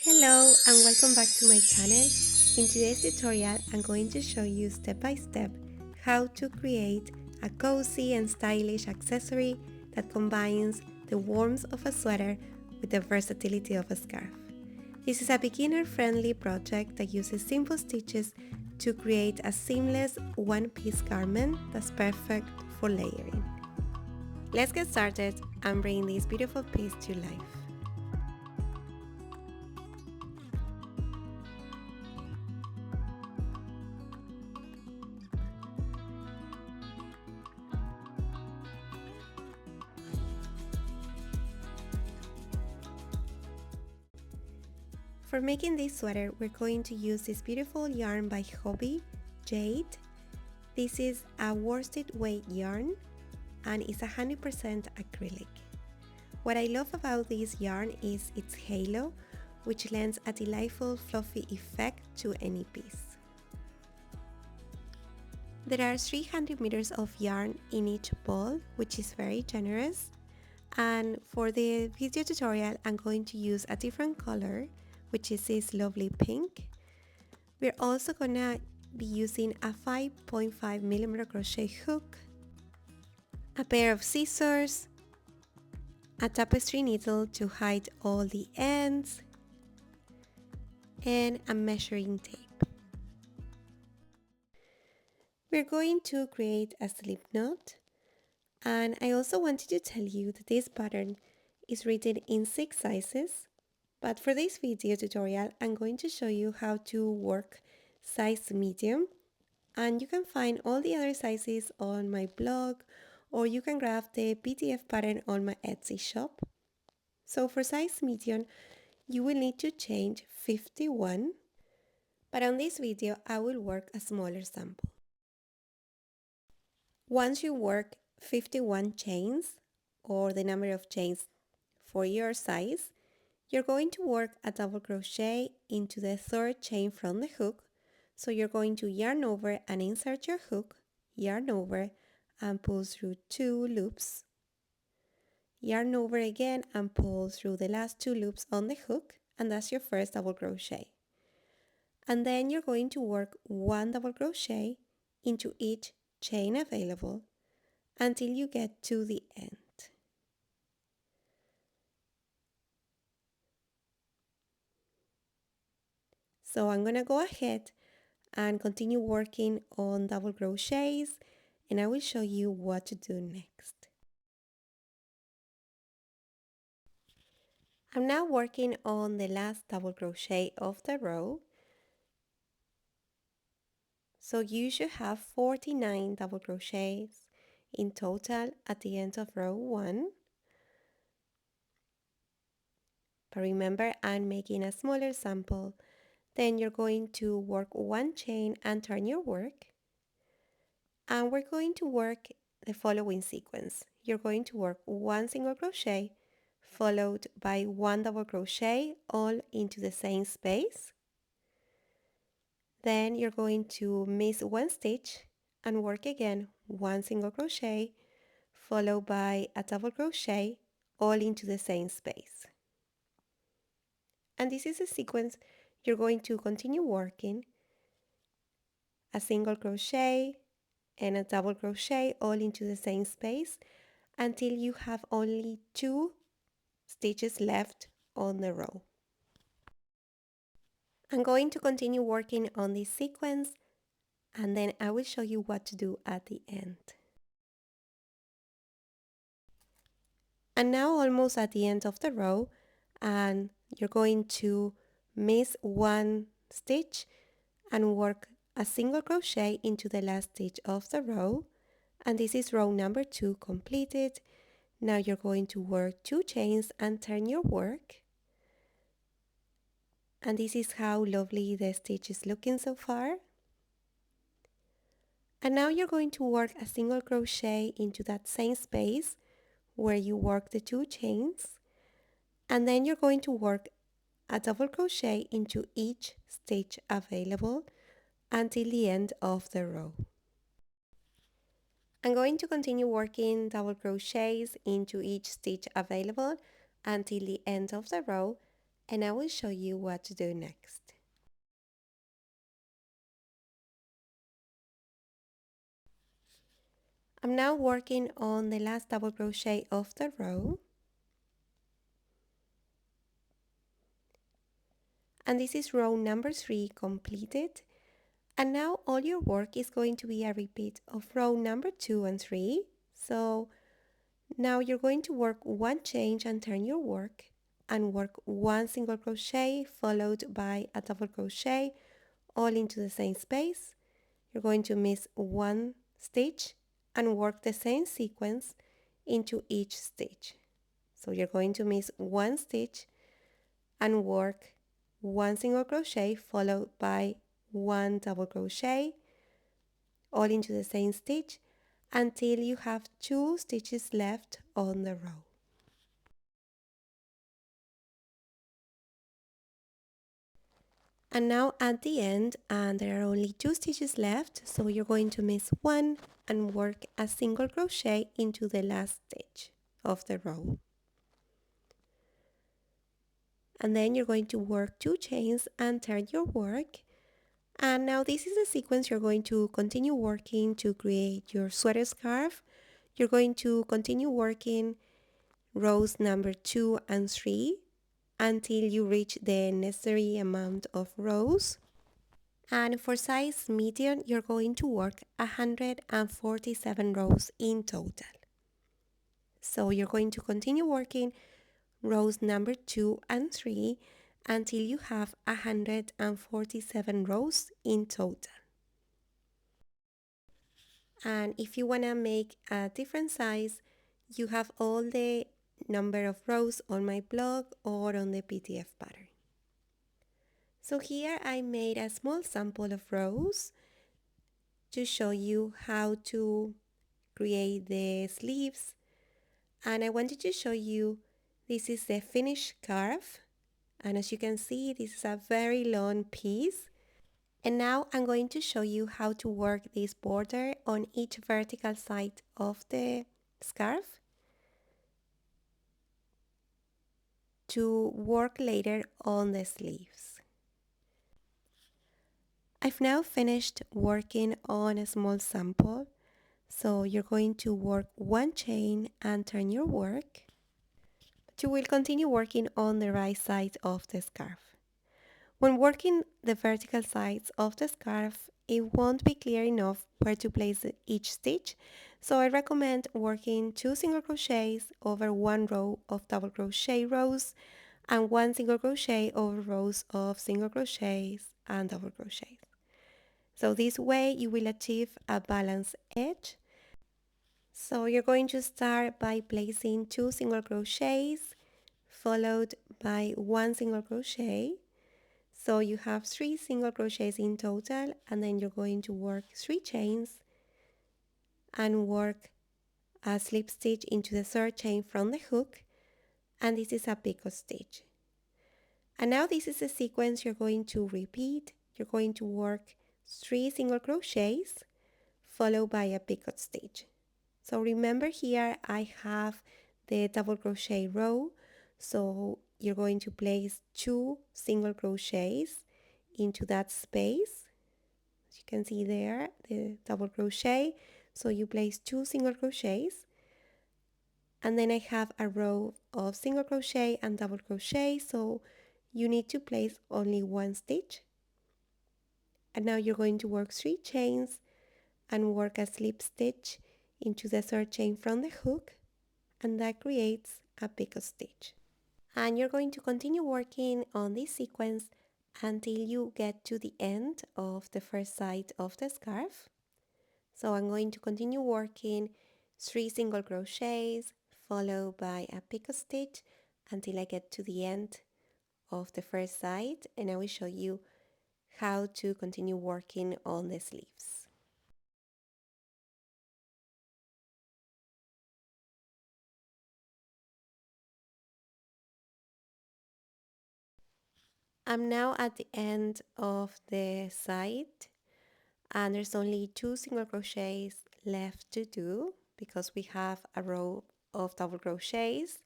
Hello and welcome back to my channel. In today's tutorial I'm going to show you step by step how to create a cozy and stylish accessory that combines the warmth of a sweater with the versatility of a scarf. This is a beginner friendly project that uses simple stitches to create a seamless one-piece garment that's perfect for layering. Let's get started and bring this beautiful piece to life. For making this sweater, we're going to use this beautiful yarn by Hobby, Jade. This is a worsted weight yarn and it's 100% acrylic. What I love about this yarn is its halo, which lends a delightful fluffy effect to any piece. There are 300 meters of yarn in each ball, which is very generous. And for the video tutorial, I'm going to use a different color, which is this lovely pink. We're also gonna be using a 5.5mm crochet hook, a pair of scissors, a tapestry needle to hide all the ends, and a measuring tape. We're going to create a slip knot, and I also wanted to tell you that this pattern is written in 6 sizes. But for this video tutorial, I'm going to show you how to work size medium, and you can find all the other sizes on my blog, or you can grab the PDF pattern on my Etsy shop. So for size medium, you will need to change 51, but on this video, I will work a smaller sample. Once you work 51 chains, or the number of chains for your size, you're going to work a double crochet into the third chain from the hook. So you're going to yarn over and insert your hook, yarn over and pull through 2 loops, yarn over again and pull through the last 2 loops on the hook, and that's your first double crochet. And then you're going to work 1 double crochet into each chain available until you get to the end. So I'm going to go ahead and continue working on double crochets, and I will show you what to do next. I'm now working on the last double crochet of the row. So you should have 49 double crochets in total at the end of row 1. But remember, I'm making a smaller sample. Then you're going to work 1 chain and turn your work. And we're going to work the following sequence. You're going to work 1 single crochet followed by 1 double crochet all into the same space. Then you're going to miss 1 stitch and work again 1 single crochet followed by a double crochet all into the same space. And this is a sequence you're going to continue working: a single crochet and a double crochet all into the same space until you have only 2 stitches left on the row. I'm going to continue working on this sequence, and then I will show you what to do at the end. And now almost at the end of the row, and you're going to miss 1 stitch and work a single crochet into the last stitch of the row, and this is row number 2 completed. Now you're going to work 2 chains and turn your work, and this is how lovely the stitch is looking so far. And now you're going to work a single crochet into that same space where you work the 2 chains, and then you're going to work a double crochet into each stitch available until the end of the row. I'm going to continue working double crochets into each stitch available until the end of the row, and I will show you what to do next. I'm now working on the last double crochet of the row, and this is row number 3 completed. And now all your work is going to be a repeat of row number 2 and 3. So now you're going to work one chain and turn your work and work one single crochet followed by a double crochet all into the same space. You're going to miss one stitch and work the same sequence into each stitch. So you're going to miss one stitch and work one single crochet followed by one double crochet all into the same stitch until you have 2 stitches left on the row. And now at the end, and there are only 2 stitches left, so you're going to miss one and work a single crochet into the last stitch of the row. And then you're going to work 2 chains and turn your work. And now this is the sequence you're going to continue working to create your sweater scarf. You're going to continue working rows number 2 and 3 until you reach the necessary amount of rows. And for size medium, you're going to work 147 rows in total. So you're going to continue working rows number 2 and 3 until you have 147 rows in total. And if you want to make a different size, you have all the number of rows on my blog or on the PDF pattern. So here I made a small sample of rows to show you how to create the sleeves, and I wanted to show you this is the finished scarf, and as you can see this is a very long piece. And now I'm going to show you how to work this border on each vertical side of the scarf to work later on the sleeves. I've now finished working on a small sample. So you're going to work one chain and turn your work. But you will continue working on the right side of the scarf. When working the vertical sides of the scarf, it won't be clear enough where to place each stitch. So I recommend working 2 single crochets over one row of double crochet rows and 1 single crochet over rows of single crochets and double crochets. So this way you will achieve a balanced edge. So you're going to start by placing 2 single crochets followed by 1 single crochet. So you have 3 single crochets in total, and then you're going to work 3 chains and work a slip stitch into the third chain from the hook, and this is a picot stitch. And now this is a sequence you're going to repeat. You're going to work 3 single crochets followed by a picot stitch. So remember here I have the double crochet row, so you're going to place 2 single crochets into that space. As you can see there, the double crochet, so you place 2 single crochets, and then I have a row of single crochet and double crochet, so you need to place only 1 stitch. And now you're going to work 3 chains and work a slip stitch into the third chain from the hook, and that creates a picot stitch. And you're going to continue working on this sequence until you get to the end of the first side of the scarf. So I'm going to continue working 3 single crochets followed by a picot stitch until I get to the end of the first side, and I will show you how to continue working on the sleeves. I'm now at the end of the side, and there's only 2 single crochets left to do because we have a row of double crochets.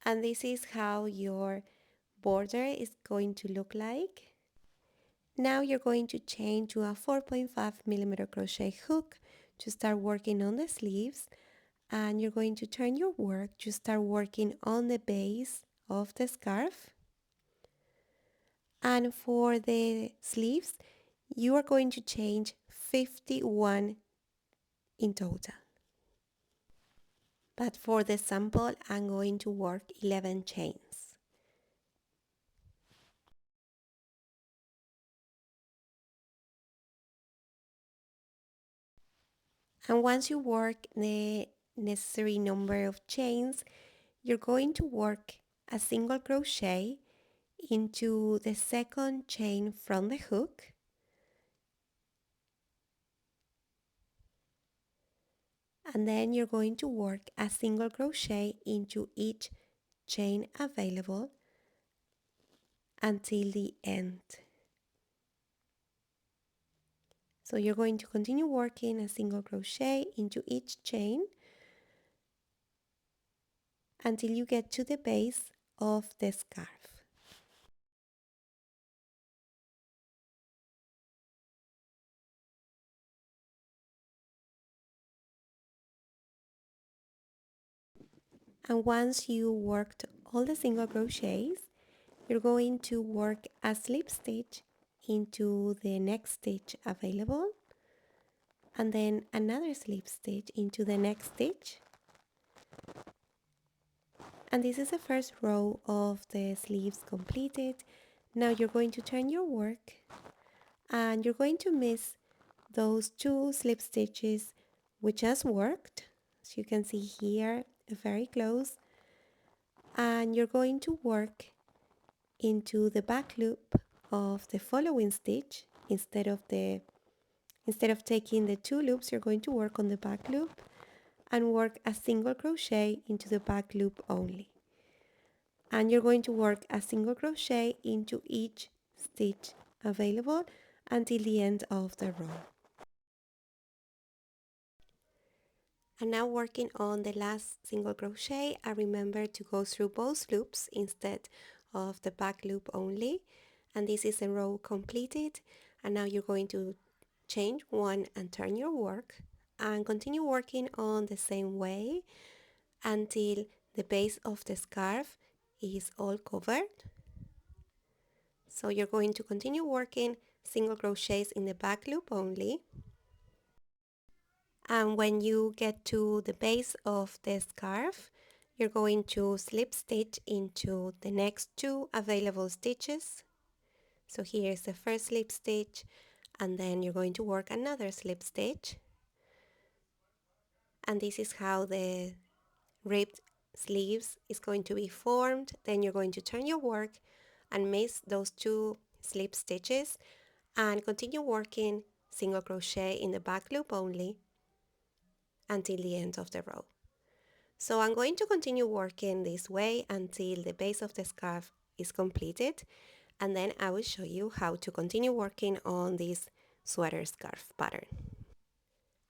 And this is how your border is going to look like. Now you're going to chain to a 4.5mm crochet hook to start working on the sleeves, and you're going to turn your work to start working on the base of the scarf. And for the sleeves, you are going to chain 51 in total. But for the sample, I'm going to work 11 chains. And once you work the necessary number of chains, you're going to work a single crochet into the second chain from the hook, and then you're going to work a single crochet into each chain available until the end. So you're going to continue working a single crochet into each chain until you get to the base of the scarf. And once you worked all the single crochets, you're going to work a slip stitch into the next stitch available, and then another slip stitch into the next stitch. And this is the first row of the sleeves completed. Now you're going to turn your work, and you're going to miss those two slip stitches we just worked, as you can see here very close, and you're going to work into the back loop of the following stitch. Instead of taking the two loops, you're going to work on the back loop and work a single crochet into the back loop only. And you're going to work a single crochet into each stitch available until the end of the row. And now working on the last single crochet, I remember to go through both loops instead of the back loop only. And this is a row completed. And now you're going to chain one and turn your work and continue working on the same way until the base of the scarf is all covered. So you're going to continue working single crochets in the back loop only. And when you get to the base of the scarf, you're going to slip stitch into the next two available stitches. So here's the first slip stitch, and then you're going to work another slip stitch. And this is how the ribbed sleeves is going to be formed. Then you're going to turn your work and miss those two slip stitches and continue working single crochet in the back loop only until the end of the row. So I'm going to continue working this way until the base of the scarf is completed, and then I will show you how to continue working on this sweater scarf pattern.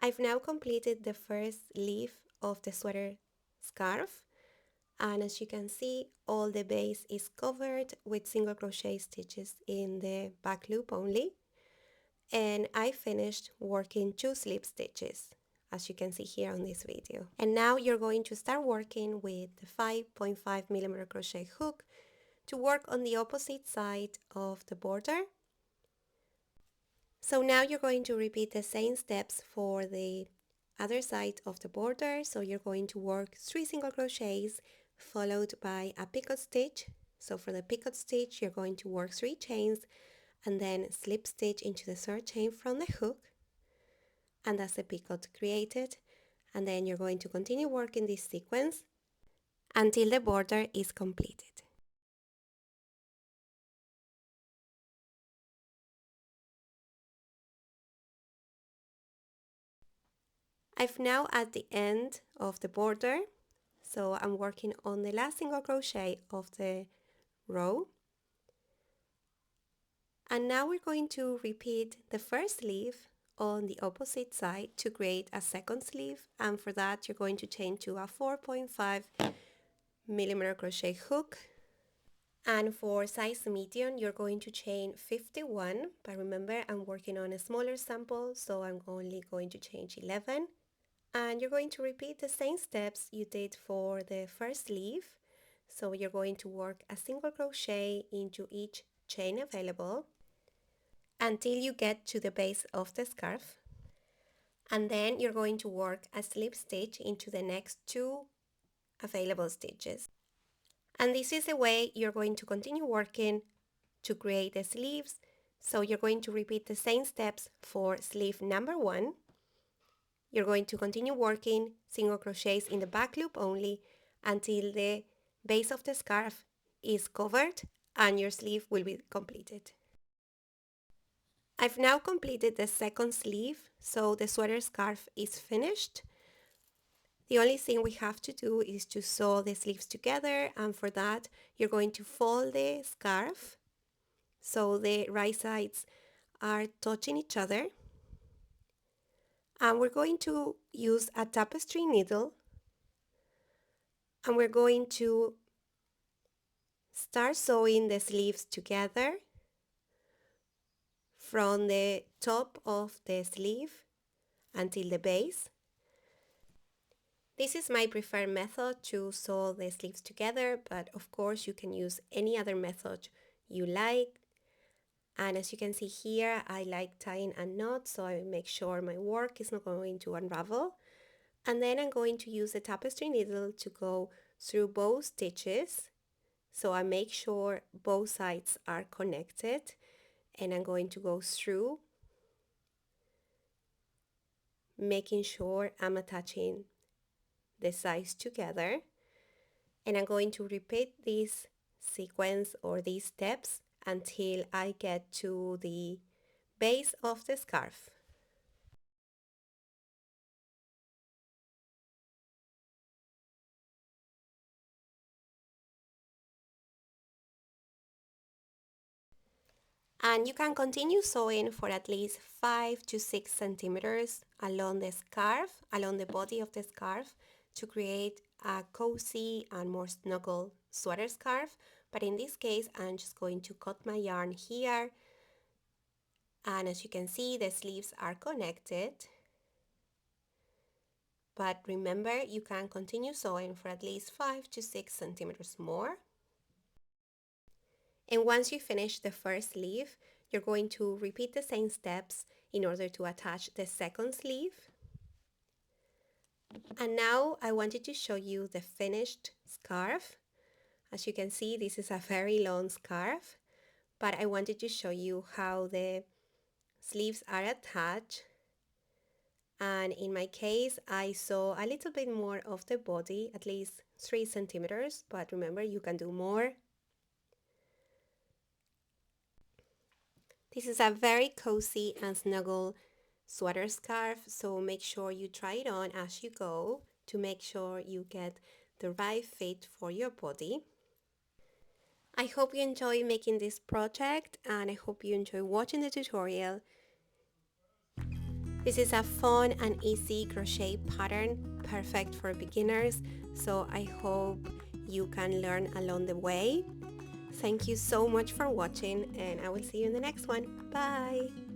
I've now completed the first leaf of the sweater scarf, and as you can see, all the base is covered with single crochet stitches in the back loop only, and I finished working two slip stitches, as you can see here on this video. And now you're going to start working with the 5.5mm crochet hook to work on the opposite side of the border. So now you're going to repeat the same steps for the other side of the border. So you're going to work 3 single crochets followed by a picot stitch. So for the picot stitch, you're going to work 3 chains and then slip stitch into the third chain from the hook, and that's the picot created. And then you're going to continue working this sequence until the border is completed. I've now at the end of the border, so I'm working on the last single crochet of the row. And now we're going to repeat the first sleeve on the opposite side to create a second sleeve, and for that you're going to chain to a 4.5 millimeter crochet hook. And for size medium, you're going to chain 51, but remember I'm working on a smaller sample, so I'm only going to chain 11. And you're going to repeat the same steps you did for the first sleeve. So you're going to work a single crochet into each chain available until you get to the base of the scarf. And then you're going to work a slip stitch into the next 2 available stitches. And this is the way you're going to continue working to create the sleeves. So you're going to repeat the same steps for sleeve number 1. You're going to continue working single crochets in the back loop only until the base of the scarf is covered and your sleeve will be completed. I've now completed the second sleeve, so the sweater scarf is finished. The only thing we have to do is to sew the sleeves together, and for that you're going to fold the scarf so the right sides are touching each other. And we're going to use a tapestry needle, and we're going to start sewing the sleeves together from the top of the sleeve until the base. This is my preferred method to sew the sleeves together, but of course you can use any other method you like. And as you can see here, I like tying a knot, so I make sure my work is not going to unravel. And then I'm going to use the tapestry needle to go through both stitches, so I make sure both sides are connected, and I'm going to go through, making sure I'm attaching the sides together. And I'm going to repeat this sequence or these steps until I get to the base of the scarf. And you can continue sewing for at least 5 to 6 centimeters along the scarf, along the body of the scarf, to create a cozy and more snuggle sweater scarf. But in this case, I'm just going to cut my yarn here, and as you can see, the sleeves are connected. But remember, you can continue sewing for at least 5 to 6 centimeters more. And once you finish the first sleeve, you're going to repeat the same steps in order to attach the second sleeve. And now I wanted to show you the finished scarf. As you can see, this is a very long scarf, but I wanted to show you how the sleeves are attached. And in my case, I sew a little bit more of the body, at least 3 centimeters, but remember, you can do more. This is a very cozy and snuggle sweater scarf, so make sure you try it on as you go to make sure you get the right fit for your body. I hope you enjoy making this project, and I hope you enjoy watching the tutorial. This is a fun and easy crochet pattern, perfect for beginners, so I hope you can learn along the way. Thank you so much for watching, and I will see you in the next one. Bye!